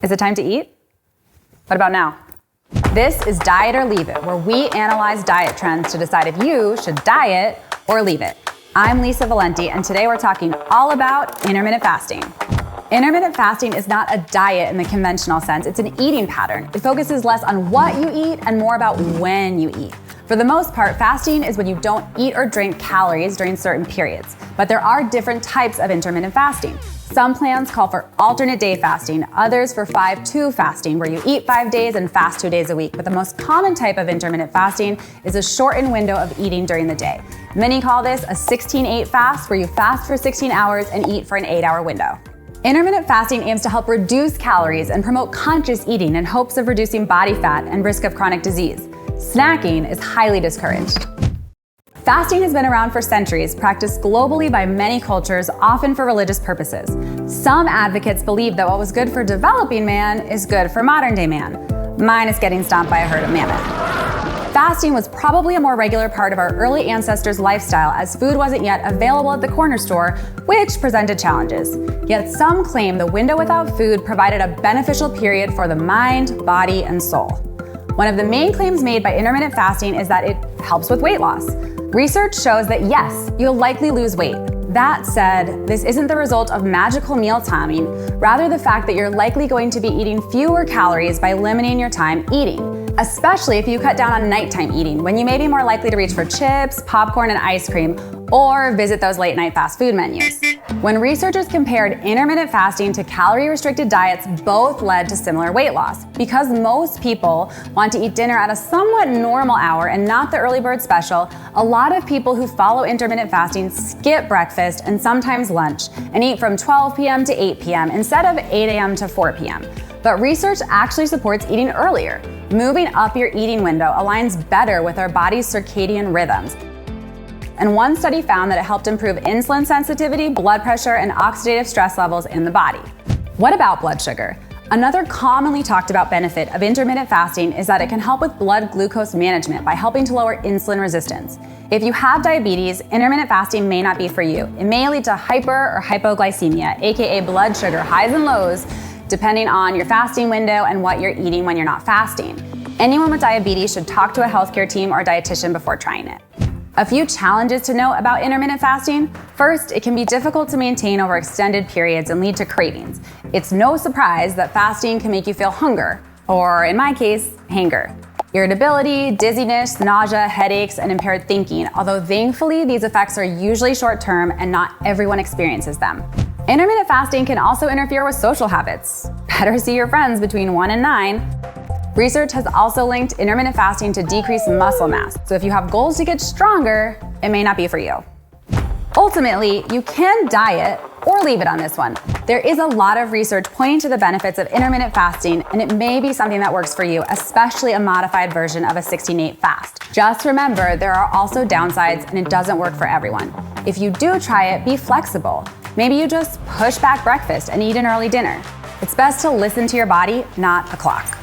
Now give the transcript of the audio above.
Is it time to eat? What about now? This is Diet or Leave It, where we analyze diet trends to decide if you should diet or leave it. I'm Lisa Valenti, and today we're talking all about intermittent fasting. Intermittent fasting is not a diet in the conventional sense. It's an eating pattern. It focuses less on what you eat and more about when you eat. For the most part, fasting is when you don't eat or drink calories during certain periods. But there are different types of intermittent fasting. Some plans call for alternate day fasting, others for 5-2 fasting, where you eat 5 days and fast 2 days a week. But the most common type of intermittent fasting is a shortened window of eating during the day. Many call this a 16-8 fast, where you fast for 16 hours and eat for an 8-hour window. Intermittent fasting aims to help reduce calories and promote conscious eating in hopes of reducing body fat and risk of chronic disease. Snacking is highly discouraged. Fasting has been around for centuries, practiced globally by many cultures, often for religious purposes. Some advocates believe that what was good for developing man is good for modern day man, minus getting stomped by a herd of mammoth. Fasting was probably a more regular part of our early ancestors' lifestyle, as food wasn't yet available at the corner store, which presented challenges. Yet some claim the window without food provided a beneficial period for the mind, body, and soul. One of the main claims made by intermittent fasting is that it helps with weight loss. Research shows that yes, you'll likely lose weight. That said, this isn't the result of magical meal timing, rather the fact that you're likely going to be eating fewer calories by limiting your time eating, especially if you cut down on nighttime eating, when you may be more likely to reach for chips, popcorn, and ice cream, or visit those late night fast food menus. When researchers compared intermittent fasting to calorie-restricted diets, both led to similar weight loss. Because most people want to eat dinner at a somewhat normal hour and not the early bird special, a lot of people who follow intermittent fasting skip breakfast and sometimes lunch and eat from 12 p.m. to 8 p.m. instead of 8 a.m. to 4 p.m. But research actually supports eating earlier. Moving up your eating window aligns better with our body's circadian rhythms. And one study found that it helped improve insulin sensitivity, blood pressure, and oxidative stress levels in the body. What about blood sugar? Another commonly talked about benefit of intermittent fasting is that it can help with blood glucose management by helping to lower insulin resistance. If you have diabetes, intermittent fasting may not be for you. It may lead to hyper or hypoglycemia, aka blood sugar highs and lows, depending on your fasting window and what you're eating when you're not fasting. Anyone with diabetes should talk to a healthcare team or dietitian before trying it. A few challenges to note about intermittent fasting. First, it can be difficult to maintain over extended periods and lead to cravings. It's no surprise that fasting can make you feel hunger, or in my case, hanger, irritability, dizziness, nausea, headaches, and impaired thinking, although thankfully these effects are usually short-term and not everyone experiences them. Intermittent fasting can also interfere with social habits. Better see your friends between 1 and 9. Research has also linked intermittent fasting to decreased muscle mass. So if you have goals to get stronger, it may not be for you. Ultimately, you can diet or leave it on this one. There is a lot of research pointing to the benefits of intermittent fasting, and it may be something that works for you, especially a modified version of a 16-8 fast. Just remember, there are also downsides, and it doesn't work for everyone. If you do try it, be flexible. Maybe you just push back breakfast and eat an early dinner. It's best to listen to your body, not a clock.